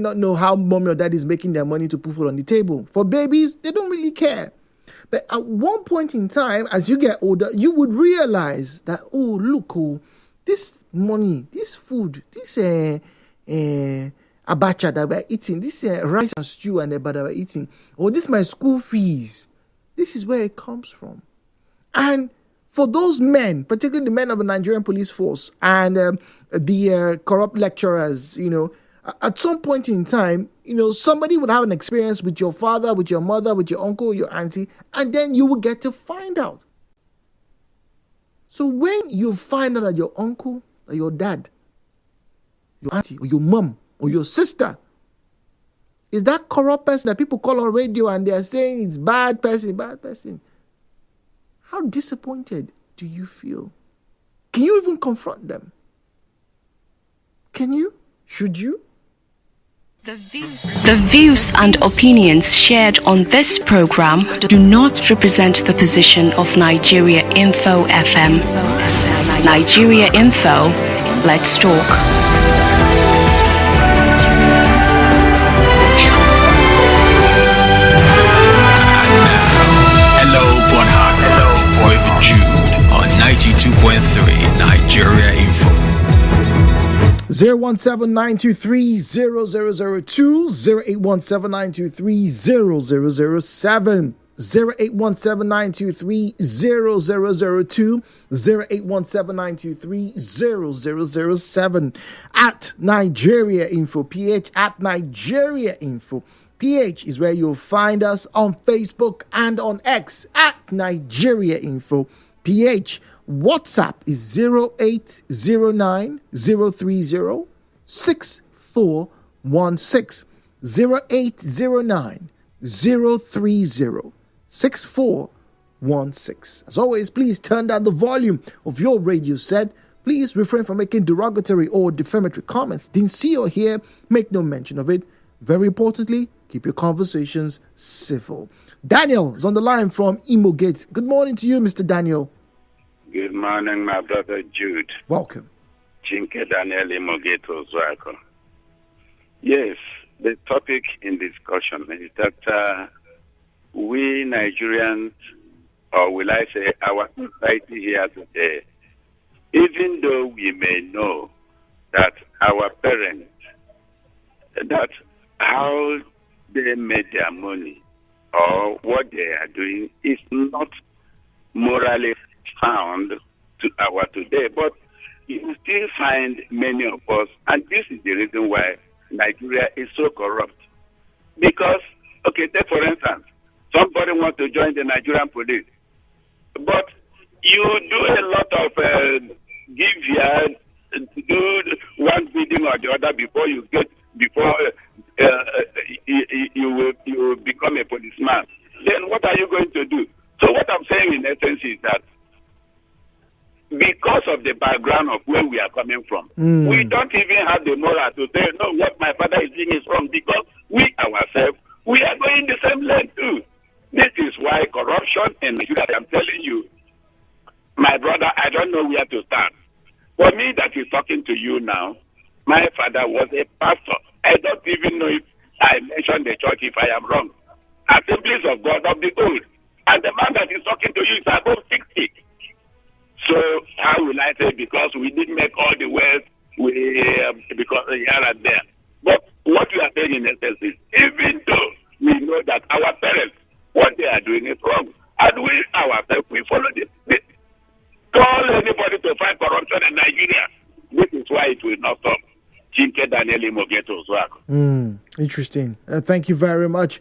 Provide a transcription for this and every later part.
not know how mommy or dad is making their money to put food on the table. For babies, they don't really care. But at one point in time, as you get older, you would realize that, oh, look, this money, this food, this abacha that we're eating, this rice and stew and eba that we're eating, or this my school fees, this is where it comes from. And for those men, particularly the men of the Nigerian police force and the corrupt lecturers, at some point in time, somebody would have an experience with your father, with your mother, with your uncle, your auntie, and then you will get to find out. So when you find out that your uncle, or your dad, your auntie, or your mom, or your sister is that corrupt person that people call on radio and they are saying it's bad person, how disappointed do you feel? Can you even confront them? Can you? Should you? The views and opinions shared on this program do not represent the position of Nigeriainfo FM. Nigeriainfo, let's talk. With Jude on 92.3 Nigeriainfo. 017-923-0002, 0817923-0007, 0817923-0002, 0817923-0007, at Nigeriainfo PH, at Nigeriainfo PH is where you'll find us on Facebook and on X at Nigeriainfo PH. WhatsApp is 0809 030 6416. 0809 030 6416. As always, please turn down the volume of your radio set. Please refrain from making derogatory or defamatory comments. Didn't see or hear, make no mention of it. Very importantly, keep your conversations civil. Daniel is on the line from Imo Gate. Good morning to you, Mr. Daniel. Good morning, my brother Jude. Welcome. Chinke Daniel Imo Gate Ozwako. Yes, the topic in discussion is that we Nigerians, or will I say our society here today, even though we may know that our parents, that how they made their money or what they are doing is not morally sound to our today. But you still find many of us, and this is the reason why Nigeria is so corrupt. Because, okay, take for instance, somebody wants to join the Nigerian police, but you do a lot of give here, do one bidding or the other before you get, you will become a policeman. Then what are you going to do? So what I'm saying in essence is that because of the background of where we are coming from, we don't even have the moral to say, no, what my father is doing is wrong, because we ourselves, we are going the same lane too. This is why corruption in Nigeria, I'm telling you, my brother, I don't know where to start. For me that is talking to you now, my father was a pastor. I don't even know if I mentioned the church if I am wrong. Assemblies of God of the old. And the man that is talking to you is above 60. So how will I say, because we didn't make all the wealth because here and there. But what we are saying in essence is, even though we know that our parents, what they are doing is wrong, and we ourselves, we follow this. Call anybody to fight corruption in Nigeria. This is why it will not stop. Chinke Daniel Imogeto Zwako. Interesting. Thank you very much.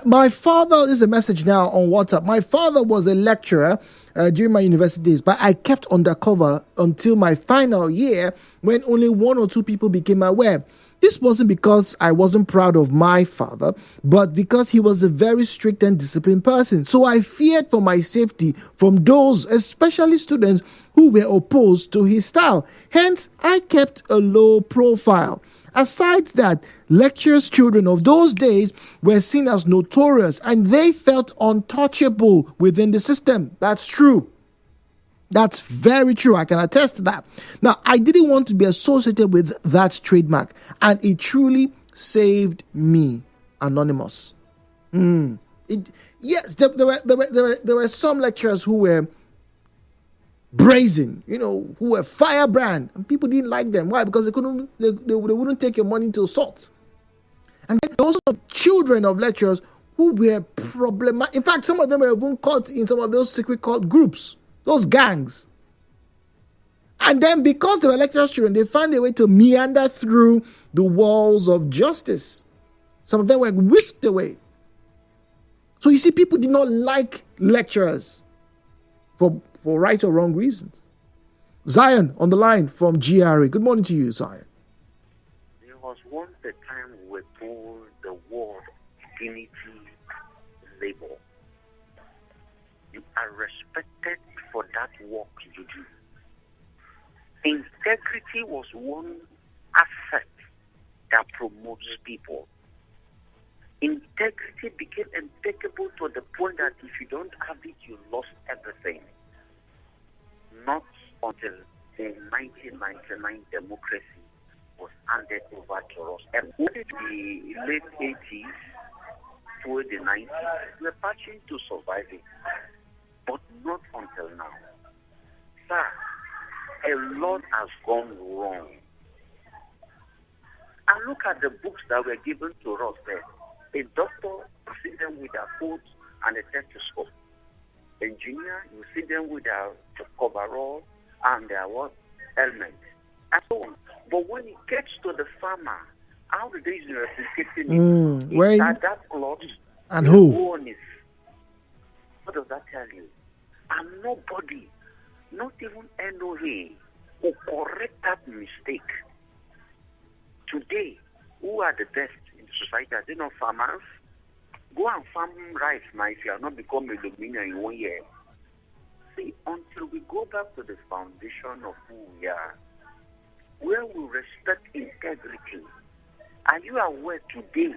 My father, this is a message now on WhatsApp. My father was a lecturer during my university days, but I kept undercover until my final year when only one or two people became aware. This wasn't because I wasn't proud of my father, but because he was a very strict and disciplined person. So I feared for my safety from those, especially students, who were opposed to his style. Hence, I kept a low profile. Aside that, lecturers' children of those days were seen as notorious and they felt untouchable within the system. That's true. That's very true. I can attest to that. Now, I didn't want to be associated with that trademark, and it truly saved me. Anonymous. Yes, there were some lecturers who were brazen, who were firebrand, and people didn't like them. Why? Because they wouldn't take your money to assault. And then also children of lecturers who were problematic. In fact, some of them were even caught in some of those secret cult groups, those gangs. And then because they were lecturers' children, they found a way to meander through the walls of justice. Some of them were whisked away. So you see, people did not like lecturers for right or wrong reasons. Zion on the line from GRA. Good morning to you, Zion. There was once a time we were told the word dignity, labor. You are respected for that work you do. Integrity was one asset that promotes people. Integrity became impeccable to the point that if you don't have it, you lost everything. Not until the 1999 democracy was handed over to us. And in the late 80s, toward the 90s, we were patching to survive it. But not until now. Sir, a lot has gone wrong. And look at the books that were given to us there. A doctor, you see them with a coat and a stethoscope. Engineer, you see them with a coverall and their helmet, and so on. But when it gets to the farmer, how do they replicating it? Where that cloth and who? What does that tell you? And nobody, not even NOA, will correct that mistake. Today, who are the best in the society? Are they not farmers? Go and farm rice now if you are not become a lumina in 1 year. See, until we go back to the foundation of who we are, where we respect integrity. Are you aware today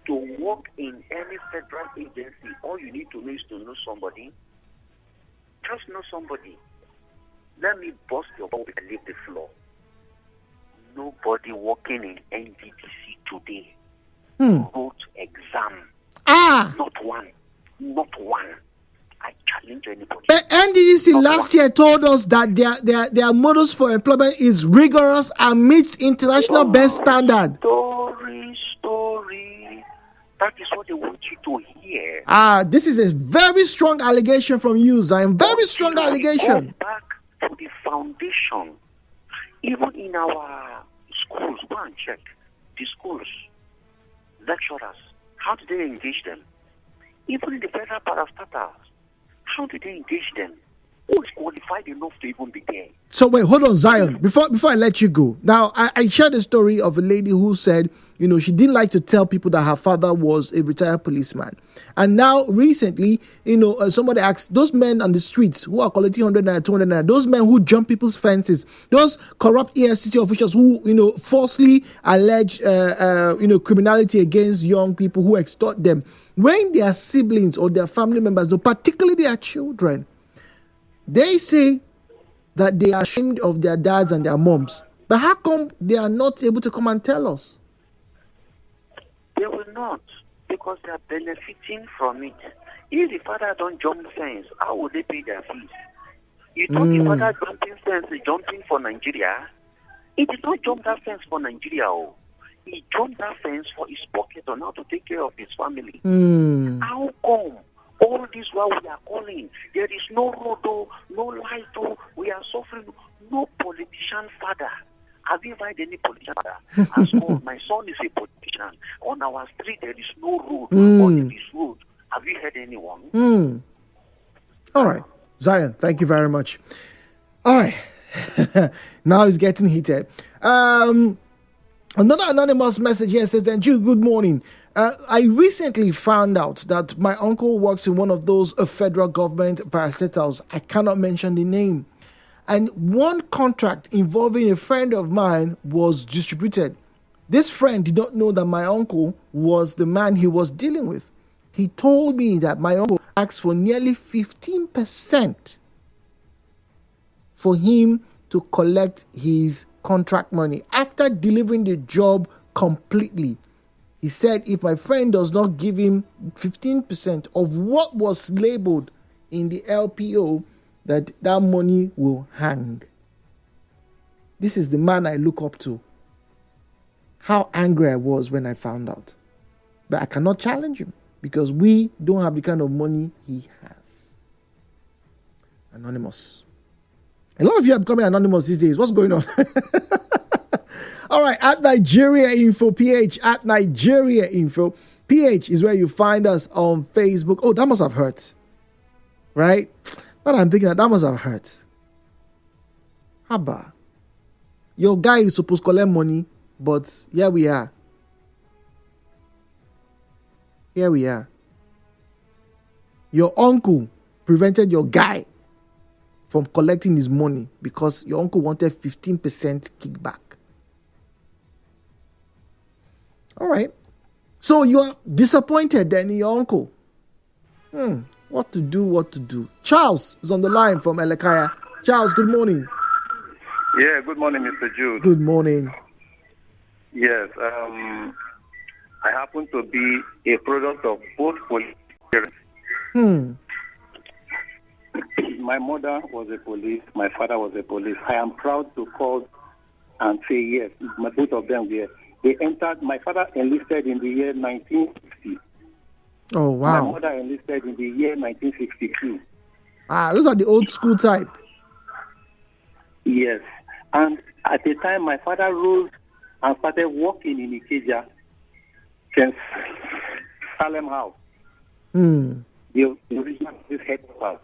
to work in any federal agency, all you need to know is to know somebody? Just know somebody. Let me bust your bubble and leave the floor. Nobody working in NDDC today wrote exam. Not one. I challenge anybody. The NDDC last year told us that their models for employment is rigorous and meets international best standard. Story. That is what they want you to hear. This is a very strong allegation from you, Zion. Very strong allegation. Go back to the foundation. Even in our schools, go and check the schools, lecturers. How do they engage them? Even in the federal parastatals, how do they engage them? Who is qualified enough to even be there? So wait, hold on, Zion. Before I let you go, now I shared a story of a lady who said, she didn't like to tell people that her father was a retired policeman. And now recently, somebody asked those men on the streets who are collecting 100 naira, 200 naira, those men who jump people's fences, those corrupt EFCC officials who falsely allege criminality against young people who extort them, when their siblings or their family members, particularly their children, they say that they are ashamed of their dads and their moms. But how come they are not able to come and tell us? They will not, because they are benefiting from it. If the father don't jump fence, how would they pay their fees? You thought the father jumping fence is jumping for Nigeria? He did not jump that fence for Nigeria. He jumped that fence for his pocket on how to take care of his family. How come? All this while we are calling, there is no road, no light, we are suffering. No politician father. Have you heard any politician father? As called, my son is a politician. On our street, there is no road. On this road, have you heard anyone? All right. Zion, thank you very much. All right. Now it's getting heated. Another anonymous message here says, good morning. I recently found out that my uncle works in one of those federal government parastatals. I cannot mention the name. And one contract involving a friend of mine was distributed. This friend did not know that my uncle was the man he was dealing with. He told me that my uncle asked for nearly 15% for him to collect his contract money after delivering the job completely. He said if my friend does not give him 15% of what was labeled in the LPO, that money will hang. This is the man I look up to. How angry I was when I found out. But I cannot challenge him because we don't have the kind of money he has. Anonymous. A lot of you are becoming anonymous these days. What's going on? All right, at Nigeriainfo PH, at Nigeriainfo PH is where you find us on Facebook. Oh, that must have hurt. Right? But I'm thinking that must have hurt. Haba. Your guy is supposed to collect money, but here we are. Here we are. Your uncle prevented your guy from collecting his money because your uncle wanted 15% kickback. All right. So you're disappointed then in your uncle. What to do? Charles is on the line from Elekaya. Charles, good morning. Yeah, good morning, Mr. Jude. Good morning. Yes, I happen to be a product of both police parents. My mother was a police, my father was a police. I am proud to call and say yes, both of them were. They entered, my father enlisted in the year 1960. Oh, wow. My mother enlisted in the year 1962. Those are the old school type. Yes. And at the time, my father rose and started working in Ikeja, since Salem House, the original headquarters.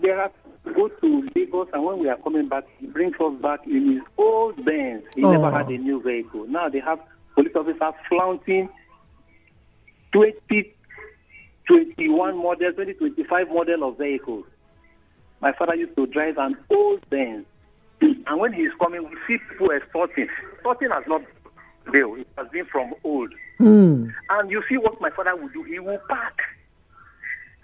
There are to go to Lagos, and when we are coming back, he brings us back in his old Benz. He never had a new vehicle. Now they have police officers flaunting 2021 model, 2025 model of vehicles. My father used to drive an old Benz. And when he is coming, we see people extorting. Extorting has not been real. It has been from old. And you see what my father will do. He will park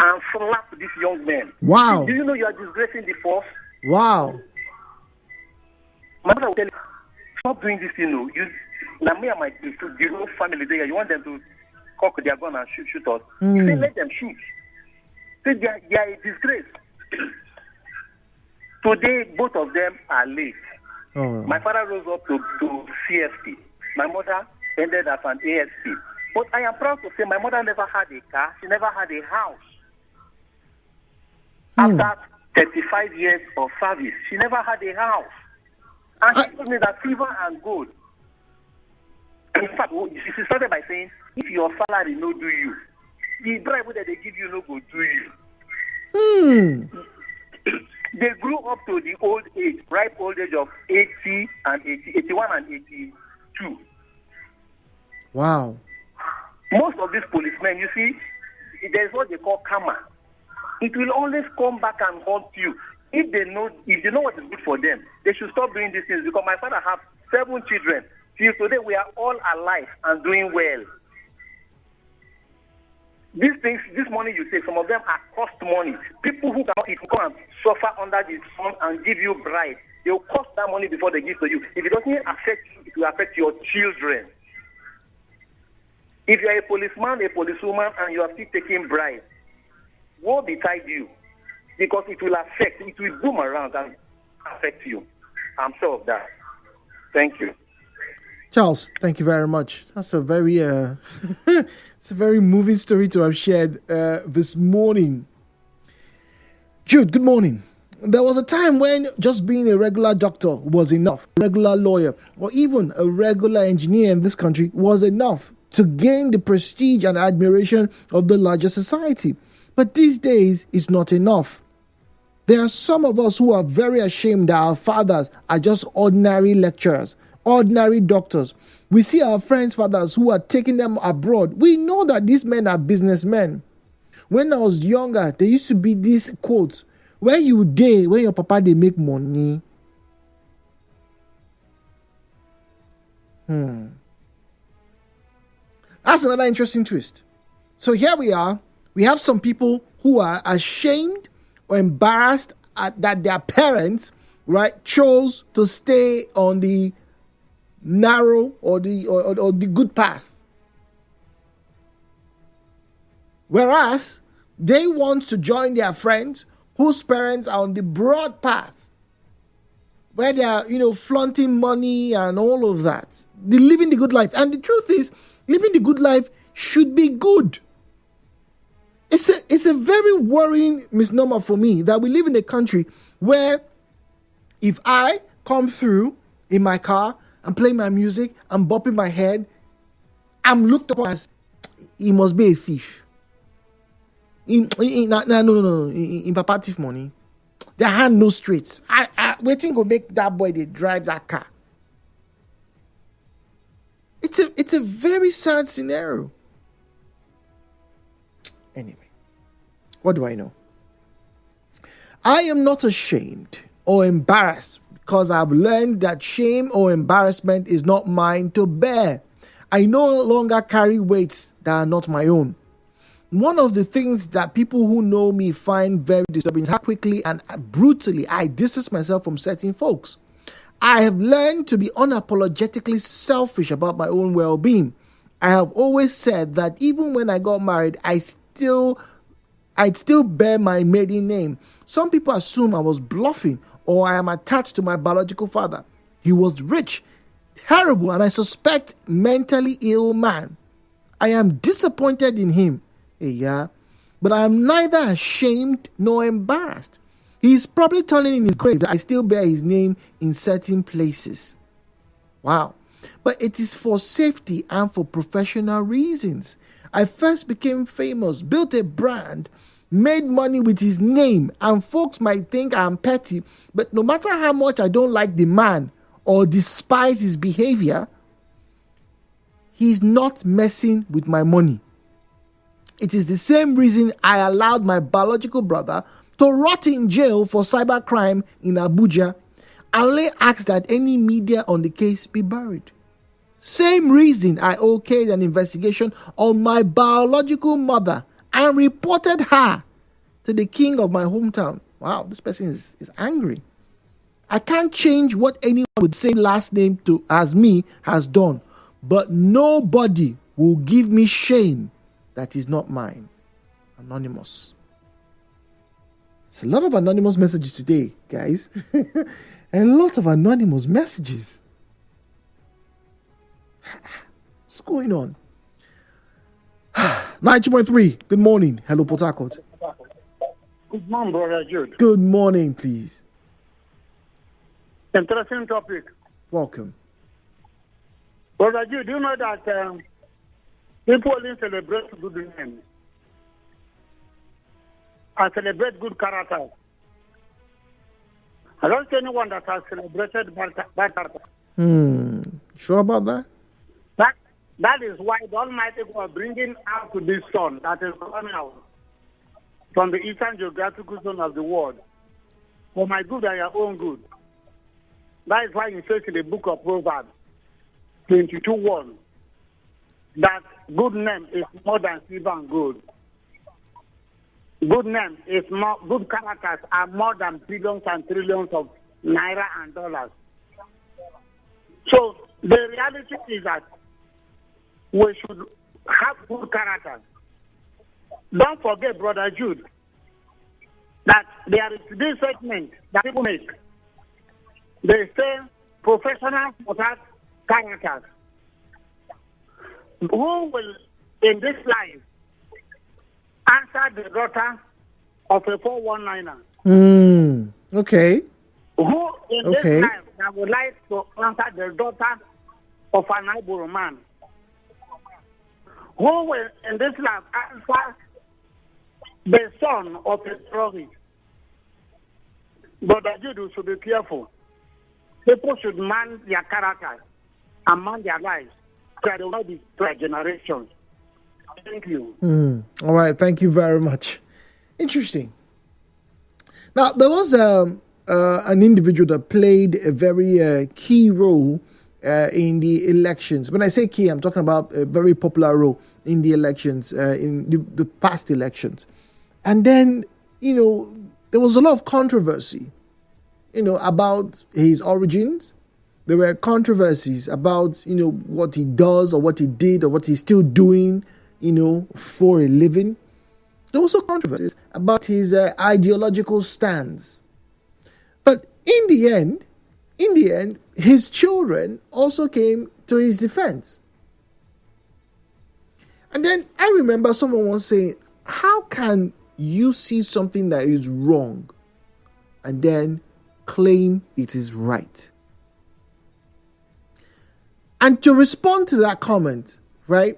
and slap this young man. Wow. Do you know you are disgracing the force? Wow. My mother will tell you, stop doing this, you know. Now me and my whole family there, you want them to cock their gun and shoot us. Say, let them shoot. Say, they are a disgrace. Today, both of them are late. My father rose up to CFP. My mother ended as an ASP. But I am proud to say my mother never had a car. She never had a house. After 35 years of service, she never had a house. And she told me that silver and gold. In fact, she started by saying, if your salary no do you, the bribe that they give you no go do you. They grew up to the old age, ripe old age of 80 and 81 and 82. Wow. Most of these policemen, you see, there's what they call karma. It will always come back and haunt you. If they know what is good for them, they should stop doing these things. Because my father has 7 children. Till today, we are all alive and doing well. These things, this money you take, some of them are cost money. People who cannot come and suffer under the sun and give you bribe, they will cost that money before they give to you. If it doesn't affect you, it will affect your children. If you are a policeman, a policewoman, and you are still taking bribe, woe betide you, because it will boom around and affect you. I'm sure of that. Thank you. Charles, thank you very much. That's a very it's a very moving story to have shared this morning. Jude, good morning. There was a time when just being a regular doctor was enough, regular lawyer, or even a regular engineer in this country was enough to gain the prestige and admiration of the larger society. But these days, it's not enough. There are some of us who are very ashamed that our fathers are just ordinary lecturers, ordinary doctors. We see our friends' fathers who are taking them abroad. We know that these men are businessmen. When I was younger, there used to be this quote, where you dey when your papa they make money. That's another interesting twist. So here we are. We have some people who are ashamed or embarrassed that their parents, right, chose to stay on the narrow or the good path. Whereas they want to join their friends whose parents are on the broad path, where they are, flaunting money and all of that. They're living the good life. And the truth is, living the good life should be good. It's a very worrying misnomer for me that we live in a country where if I come through in my car and play my music and bopping my head, I'm looked upon as, he must be a thief. In Papa thief money. Their hand no straight. I waiting to make that boy they drive that car. It's a very sad scenario. Anyway, what do I know? I am not ashamed or embarrassed because I've learned that shame or embarrassment is not mine to bear. I no longer carry weights that are not my own. One of the things that people who know me find very disturbing is how quickly and brutally I distance myself from certain folks. I have learned to be unapologetically selfish about my own well-being. I have always said that even when I got married, I'd still bear my maiden name. Some people assume I was bluffing or I am attached to my biological father. He was rich, terrible, and I suspect mentally ill man. I am disappointed in him. But I am neither ashamed nor embarrassed. He is probably turning in his grave that I still bear his name in certain places. Wow. But it is for safety and for professional reasons. I first became famous, built a brand, made money with his name, and folks might think I'm petty, but no matter how much I don't like the man or despise his behavior, he's not messing with my money. It is the same reason I allowed my biological brother to rot in jail for cybercrime in Abuja. I only asked that any media on the case be buried. Same reason I okayed an investigation on my biological mother and reported her to the king of my hometown. Wow, this person is angry. I can't change what anyone with the same last name to as me has done, but nobody will give me shame that is not mine. Anonymous. It's a lot of anonymous messages today, guys. A lot of anonymous messages. What's going on? 90.3. Good morning. Hello, Port Harcourt. Good morning, Brother Jude. Good morning, please. Interesting topic. Welcome. Brother Jude, do you know that people only celebrate good names and celebrate good character? I don't see anyone that has celebrated bad character. Sure about that? That is why the Almighty God bringing out to this son that is coming out from the eastern geographical zone of the world for my good and your own good. That is why he says in the book of Proverbs 22:1 that good name is more than silver and gold. Good name is more, good characters are more than billions and trillions of naira and dollars. So the reality is that we should have good characters. Don't forget, Brother Jude, that there is this statement that people make. They say professionals without characters. Who will, in this life, answer the daughter of a 419er? Okay. Who in this life that would like to answer the daughter of an Iboro man? Who will in this life answer the son of a terrorist? Brother Jude should be careful. People should man their character and man their lives so they will not destroy generations. Thank you. All right, thank you very much. Interesting. Now, there was an individual that played a very key role in the elections. When I say key, I'm talking about a very popular role in the elections, in the past elections. And then, there was a lot of controversy, about his origins. There were controversies about, what he does or what he did or what he's still doing, for a living. There were also controversies about his ideological stance. But in the end, his children also came to his defense. And then I remember someone once saying, how can you see something that is wrong and then claim it is right? And to respond to that comment, right,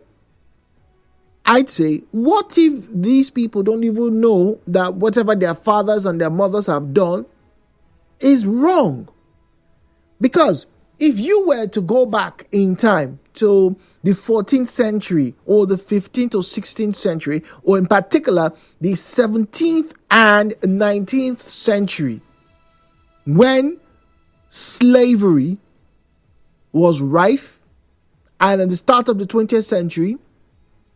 I'd say, what if these people don't even know that whatever their fathers and their mothers have done is wrong? Because if you were to go back in time to the 14th century or the 15th or 16th century, or in particular the 17th and 19th century, when slavery was rife, and at the start of the 20th century,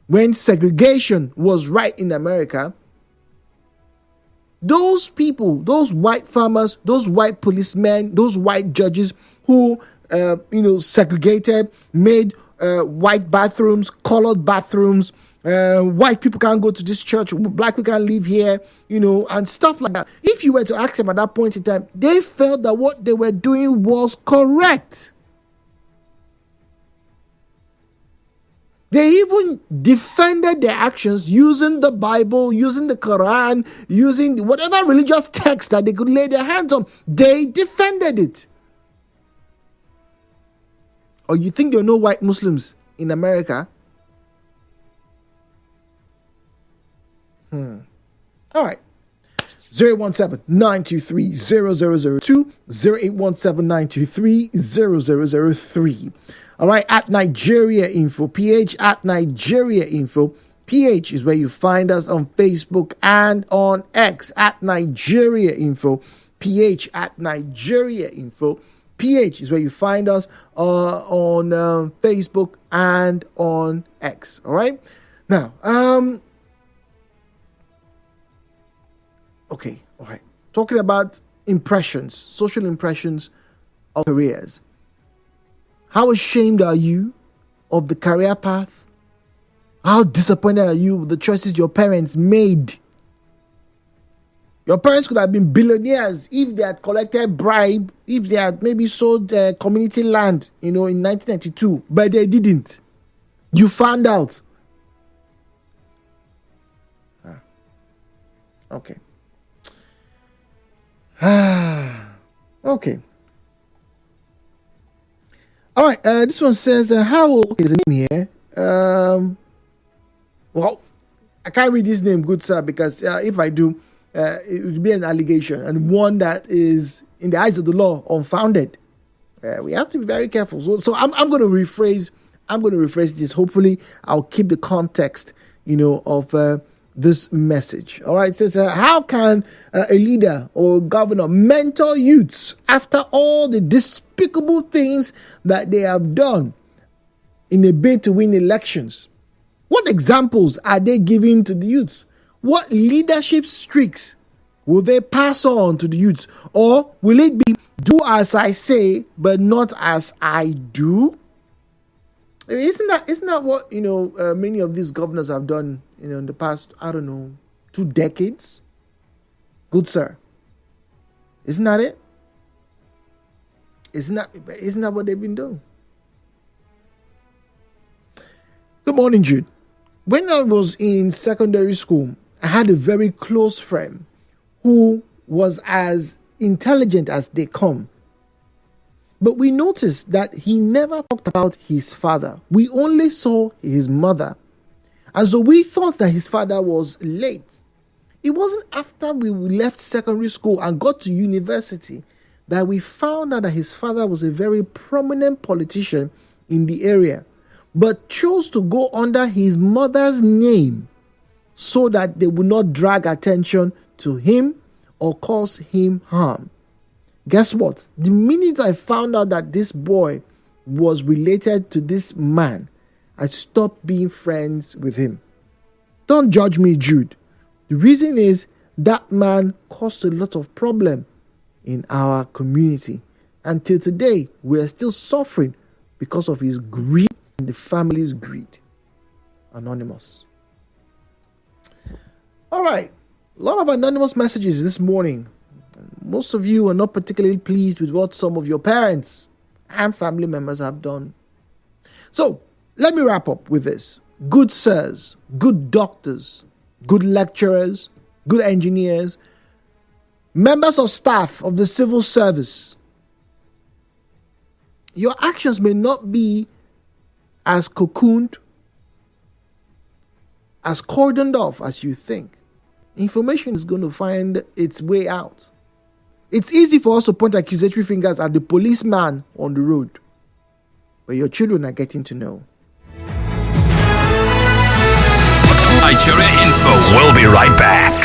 when segregation was right in America, those people, those white farmers, those white policemen, those white judges who, segregated, made white bathrooms, colored bathrooms, white people can't go to this church, black people can't live here, and stuff like that. If you were to ask them at that point in time, they felt that what they were doing was correct. They even defended their actions using the Bible, using the Quran, using whatever religious text that they could lay their hands on. They defended it. Or you think there are no white Muslims in America? All right. 017-923-0002, 0817-923-0003. All right, at Nigeriainfo, PH at Nigeriainfo. PH is where you find us on Facebook and on X at Nigeriainfo. PH at Nigeriainfo. PH is where you find us on Facebook and on X. All right. Now, okay. All right. Talking about impressions, social impressions of careers. How ashamed are you of the career path? How disappointed are you with the choices your parents made? Your parents could have been billionaires if they had collected bribe, if they had maybe sold community land, in 1992, but they didn't. You found out. Okay. Okay. All right. This one says, how old is the name here? Well, I can't read this name, good sir, because if I do, it would be an allegation, and one that is, in the eyes of the law, unfounded. We have to be very careful. So I'm going to rephrase. I'm going to rephrase this. Hopefully, I'll keep the context, of this message. All right. It says, how can a leader or governor mentor youths after all the despicable things that they have done in a bid to win elections? What examples are they giving to the youths? What leadership streaks will they pass on to the youths? Or will it be do as I say, but not as I do? Isn't that what, many of these governors have done, in the past, 2 decades? Good sir. Isn't that it? Isn't that what they've been doing? Good morning, Jude. When I was in secondary school, I had a very close friend who was as intelligent as they come. But we noticed that he never talked about his father. We only saw his mother. And so we thought that his father was late. It wasn't after we left secondary school and got to university that we found out that his father was a very prominent politician in the area, but chose to go under his mother's name so that they would not drag attention to him or cause him harm. Guess what? The minute I found out that this boy was related to this man, I stopped being friends with him. Don't judge me, Jude. The reason is that man caused a lot of problem in our community. Until today, we are still suffering because of his greed and the family's greed. Anonymous. right. A lot of anonymous messages this morning. Most of you are not particularly pleased with what some of your parents and family members have done. So, let me wrap up with this. Good sirs, good doctors, good lecturers, good engineers, members of staff of the civil service, your actions may not be as cocooned, as cordoned off as you think. Information is going to find its way out. It's easy for us to point accusatory fingers at the policeman on the road, but your children are getting to know. Nigeriainfo will be right back.